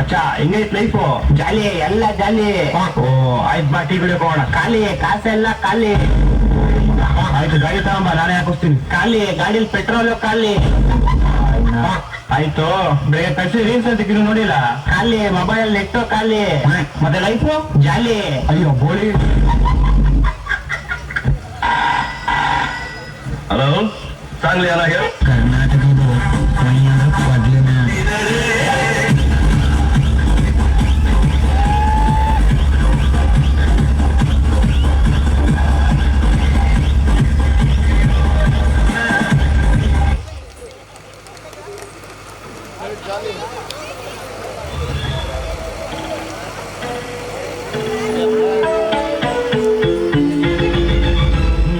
ಮಚ್ಚ ಹೆಂಗೈತ್ ಲೈಫು? ಜಾಲಿ ಎಲ್ಲ ಜಾಲಿ. ಓ ಆಯ್ತು ಬಾ ಟೀ ಕುಡಿಯೋಕೆ ಹೋಗೋಣ. ಖಾಲಿ ಕಾಸೆಲ್ಲ ಖಾಲಿ. ಆಯ್ತು ಗಾಡಿ ತಗೊಂಬ, ನಾನೇ ಹಾಕಿಸ್ತೀನಿ. ಖಾಲಿ ಗಾಡಿಲಿ ಪೆಟ್ರೋಲ್ ಖಾಲಿ. ಆಯ್ತು ಬೆಳಗ್ಗೆ ಕಳ್ಸಿ ರೀಲ್ಸ್ ಅಂತ ನೋಡಿಲ್ಲ? ಖಾಲಿ ಮೊಬೈಲ್ ನೆಟ್ಟು ಖಾಲಿ. ಮತ್ತೆ ಲೈಫು ಜಾಲಿ. ಅಯ್ಯೋ ಬೋಳಿ. ಹಲೋ ಸಾಂಗ್ಲಿ ಅಲ್ಲ ಹೇಳು. ಕರ್ನಾಟಕದ ಕೊನೆಯದ ಮೊದಲಿನ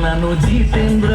ನಾನು ಜಿತೇಂದ್ರ